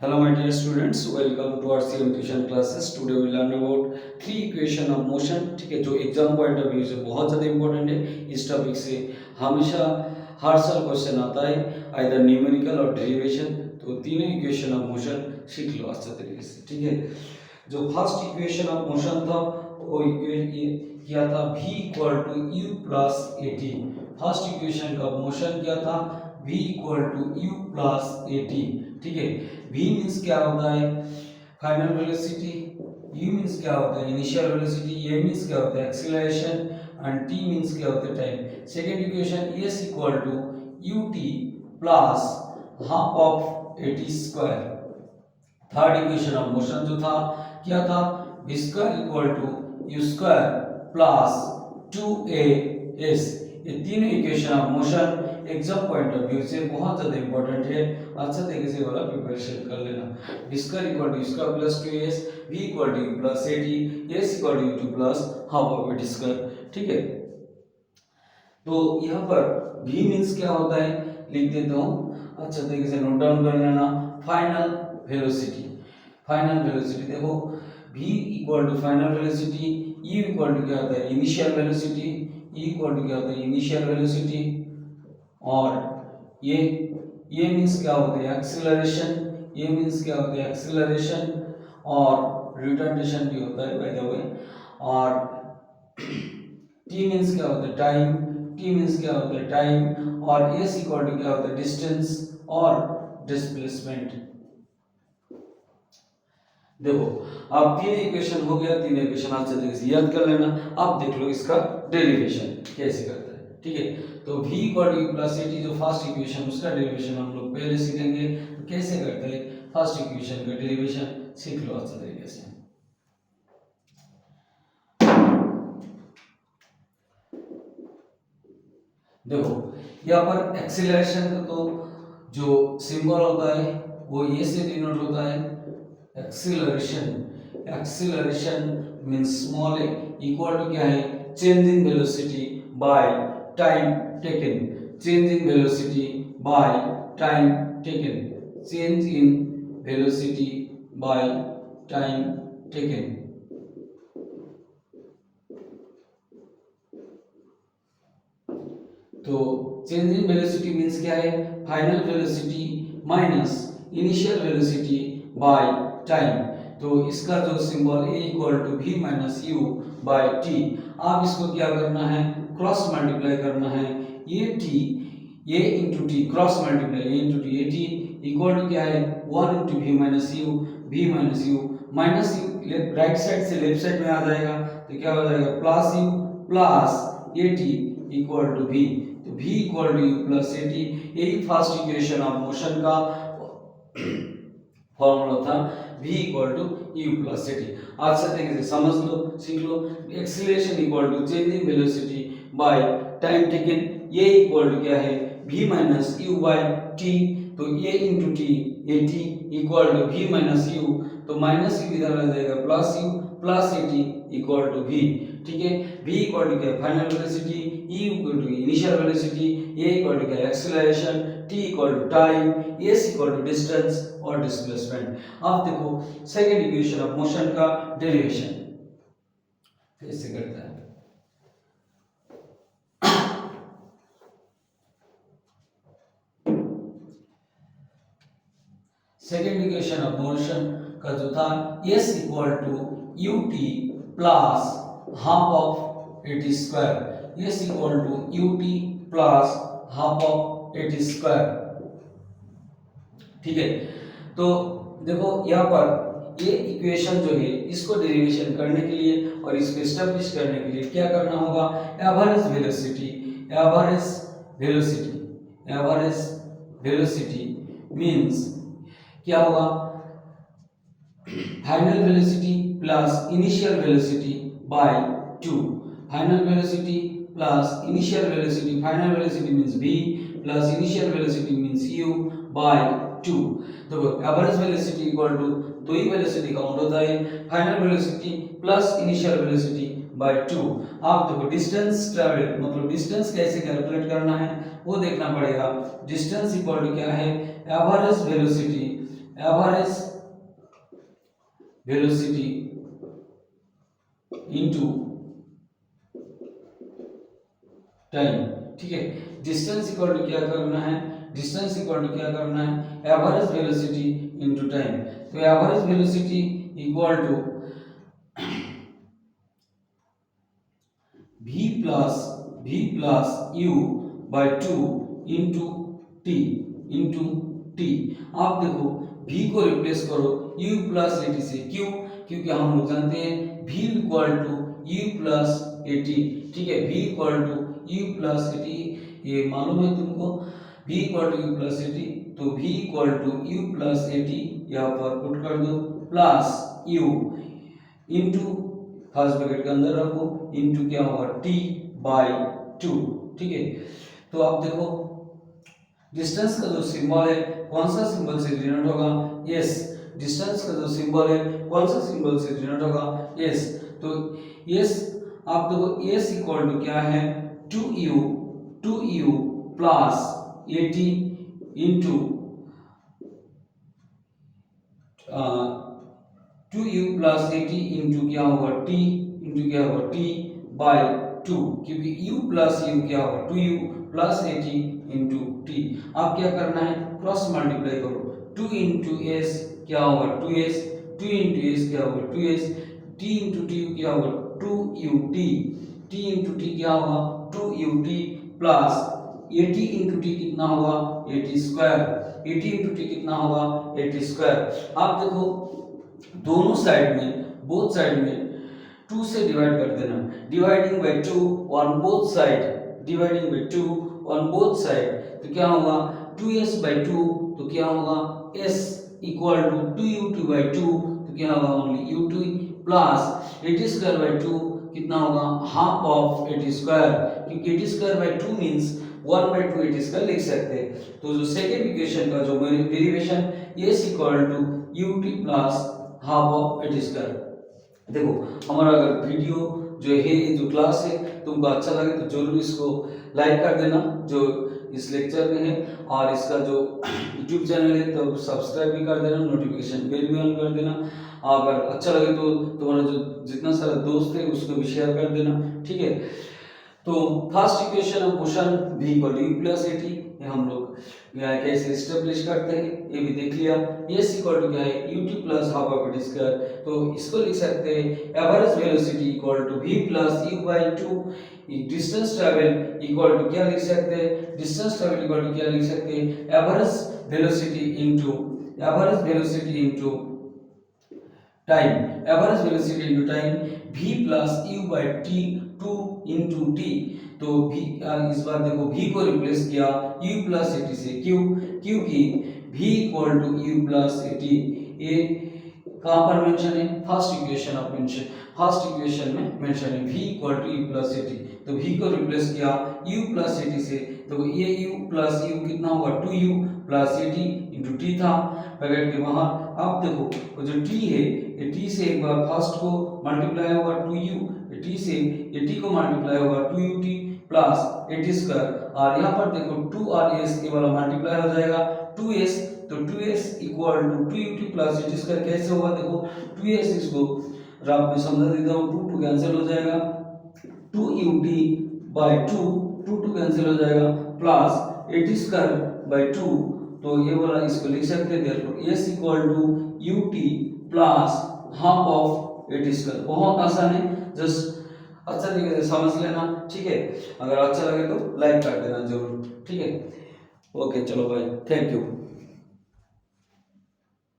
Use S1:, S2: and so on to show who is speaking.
S1: Hello my dear students, welcome to our CM tuition classes. Today we learn about three equation of motion. ठीक है, जो exam point of view से बहुत ज़्यादा important है. इस टॉपिक से हमेशा हर साल क्वेश्चन आता है, आइदर न्यूमेरिकल और डेरिवेशन. तो तीनों इक्वेशन ऑफ मोशन सीख लो अच्छे तरीके से. ठीक है, जो फर्स्ट इक्वेशन ऑफ मोशन था वो किया था v equal to u plus a t. First equation का मोशन क्या था? v equal to u plus a t. ठीक है, v मीन्स क्या होता है? Final velocity. u मीन्स क्या होता है? Initial velocity. a मीन्स क्या होता है? एक्सीलरेशन. एंड t मीन्स क्या होता है? Time. Second equation s equal to ut plus half of at square. Third equation of motion जो था क्या था? v square equal to u square plus 2as. ये तीनों equation of motion exam point of view से बहुत ज्यादा important है. अच्छा तरीके से वाला प्रिपरेशन कर लेना. v square equal to square plus 2s, v equal to plus 80, s equal to 2 plus half of at square. ठीक है, तो यहाँ पर v मींस क्या होता है लिख देता हूँ, अच्छा तरीके से नोट डाउन कर लेना. Final velocity. फाइनल वेलोसिटी देखो, v equal to final velocity, u equal to क्या होता है? Initial velocity. e equal to क्या होता है? Initial velocity. और ये मींस क्या होता है? एक्सीलरेशन. ये मींस क्या होता है? एक्सीलरेशन. और रिटार्डेशन भी होता है बाय द वे. और t मींस क्या होता है? टाइम. t मींस क्या होता है? टाइम. और s इक्वल टू क्या होता है? डिस्टेंस और डिस्प्लेसमेंट. देखो अब तीन इक्वेशन हो गया. तीन इक्वेशन अच्छे तरीके से याद कर लेना. अब देख लो इसका डेरिवेशन कैसे करता है. ठीक है, तो v equal to plus eighty जो फर्स्ट इक्वेशन, उसका डेरिवेशन हम लोग पहले सीखेंगे. तो कैसे करते हैं फर्स्ट इक्वेशन का डेरिवेशन सीख लो अच्छे तरीके से. देखो यहाँ पर एक्सीलरेशन का तो जो सिंबल होता है वो ये से डिनोट होता है. Acceleration. Acceleration means small a equal to क्या है? Change in velocity by time taken. Change in velocity by time taken. Change in velocity by time taken. तो चेंज इन वेलोसिटी मींस क्या है? Final velocity minus initial velocity by time. तो इसका जो symbol a equal to v minus u by t. आप इसको क्या करना है? क्रॉस मल्टीप्लाई करना है. ये t a into t cross multiply a into t. A t equal to क्या है? 1 into v minus u. v minus u minus u right side से लेफ्ट साइड में आ जाएगा तो क्या हो जाएगा? Plus u plus a t equal to v. तो v equal to u plus a t. यही फर्स्ट इक्वेशन ऑफ मोशन का फॉर्मूला था, v equal to u plus a T. अच्छे तरीके से समझ लो, सीख लो. Acceleration equal to change in velocity by time taken. ये इक्वल टू क्या है? v minus u by t. तो a into t a t equal to v minus u. तो माइनस यू इधर आ जाएगा plus u plus a t equal to v. ठीक है, v इक्वल टू क्या? Final velocity. e equal to initial velocity. a equal to क्या? Acceleration. t equal to time. s equal to distance और displacement. अब देखो second equation of motion का derivation कैसे करता है. सेकंड इक्वेशन ऑफ मोशन का जो था s equal to ut plus half of a t square. s equal to ut plus half of a t square. ठीक है, तो देखो यहाँ पर ये इक्वेशन जो है इसको डेरिवेशन करने के लिए और इसको एस्टैब्लिश करने के लिए क्या करना होगा? Average velocity. Average velocity. Average velocity means क्या होगा? Final velocity plus initial velocity by 2. Final velocity plus initial velocity. Final velocity means v plus initial velocity means u by 2. तो एवरेज वेलोसिटी इक्वल टू दो ही velocity count होता है, final velocity plus initial velocity by 2. आप देखो distance travel मतलब distance कैसे calculate करना है वो देखना पड़ेगा. डिस्टेंस इक्वल टू क्या है? Average velocity. Average velocity into time. ठीक है, डिस्टेंस इक्वल टू क्या करना है, डिस्टेंस इक्वल टू क्या करना है, एवरेज वेलोसिटी इनटू टाइम। तो average velocity equal to v plus u by 2 into t. आप देखो v को रिप्लेस करो u प्लस एटी से, क्यों, क्योंकि हम लोग जानते हैं v equal to u plus a t. ठीक है, v equal to u plus a t, ये मालूम है तुमको, v equal to u plus a t. तो v equal to u plus a t यहाँ पर पुट कर दो, plus u into first bracket के अंदर रखो, इंटू क्या होगा t बाय 2। ठीक है, तो आप देखो डिस्टेंस का जो सिंबल है कौन सा सिंबल से डिनोट होगा, s। डिस्टेंस का जो सिंबल है कौन सा सिंबल से डिनोट होगा, s। तो s आप देखो s इक्वल टू क्या है 2u plus 80 into 2u plus 80 into क्या होगा t, इंटू क्या होगा t बाय 2, क्योंकि u प्लस u क्या होगा 2u प्लस 80 इंटू t। अब क्या करना है, क्रॉस मल्टीप्लाई करो, 2 इंटू एस क्या होगा 2s, 2 इंटू एस क्या होगा 2s, t इंटू टी क्या होगा 2ut, t इंटू टी क्या होगा 2ut प्लस 80 इंटू टी कितना होगा 80 स्क्वायर, 80 इंटू टी कितना होगा 80 स्क्वायर। आप देखो दोनों साइड में, बोथ साइड में 2 से डिवाइड कर देना, dividing by 2 on both side, dividing by 2 on both side. तो क्या होगा 2s बाय 2, तो क्या होगा s equal to 2ut bye 2, तो क्या होगा only ut plus 80 square by 2 कितना होगा हाफ ऑफ 80 स्क्वायर, क्योंकि 80 square by 2 means 1 by 2 80 square लिख सकते हैं। तो जो सेकंड इक्वेशन का जो derivation s equal to ut plus half of 80 square. देखो हमारा अगर वीडियो जो है, ये जो क्लास है तुमको अच्छा लगे तो जरूर इसको लाइक कर देना जो इस लेक्चर में है, और इसका जो यूट्यूब चैनल है तो सब्सक्राइब भी कर देना, नोटिफिकेशन बेल भी ऑन कर देना। अगर अच्छा लगे तो तुम्हारा जो जितना सारा दोस्त है उसको भी शेयर कर देना। ठीक है, तो first equation of motion v equal to u plus a t, हम लोग कैसे एस्टेब्लिश करते हैं ये भी देख लिया। s इक्वल टू क्या है ut plus half of a t square, तो इसको लिख सकते हैं average velocity equal to v plus u by 2। Distance travel equal to क्या लिख सकते हैं, डिस्टेंस ट्रैवल इक्वल टू क्या लिख सकते हैं average velocity into time, average velocity into time v plus u by t 2 into t. तो v इस बार देखो v को रिप्लेस किया u प्लस एटी से, क्यों, क्योंकि v equal to u plus a t, ये कहाँ पर मेंशन है first equation of mention, first equation में मेंशन है v equal to u plus a t. तो v को रिप्लेस किया u प्लस एटी से, तो ये u प्लस u कितना होगा 2u plus a t into t था ब्रैकेट के बाहर। अब देखो वो जो t है ये t से एक बार फर्स्ट को मल्टीप्लाई होगा 2u, टी से एटी को मल्टीप्लाई होगा 2ut प्लस 80 स्क्वायर, और यहाँ पर देखो 2 और s के वाला मल्टीप्लाई हो जाएगा 2s, तो 2s equal to 2ut plus 80 square कैसे होगा, देखो 2s इसको रफ में समझा देता हूँ, 2 कैंसिल हो जाएगा, 2ut बाय 2 कैंसिल हो जाएगा प्लस 80 स्क्वायर बाय 2, तो ये वाला इसको लिख सकते हैं therefore s equal to ut plus half of 80 square. बहुत आसान है, जस्ट अच्छा तरीके से समझ लेना। ठीक है, अगर अच्छा लगे तो लाइक कर देना जरूर। ठीक है, ओके चलो भाई, थैंक यू।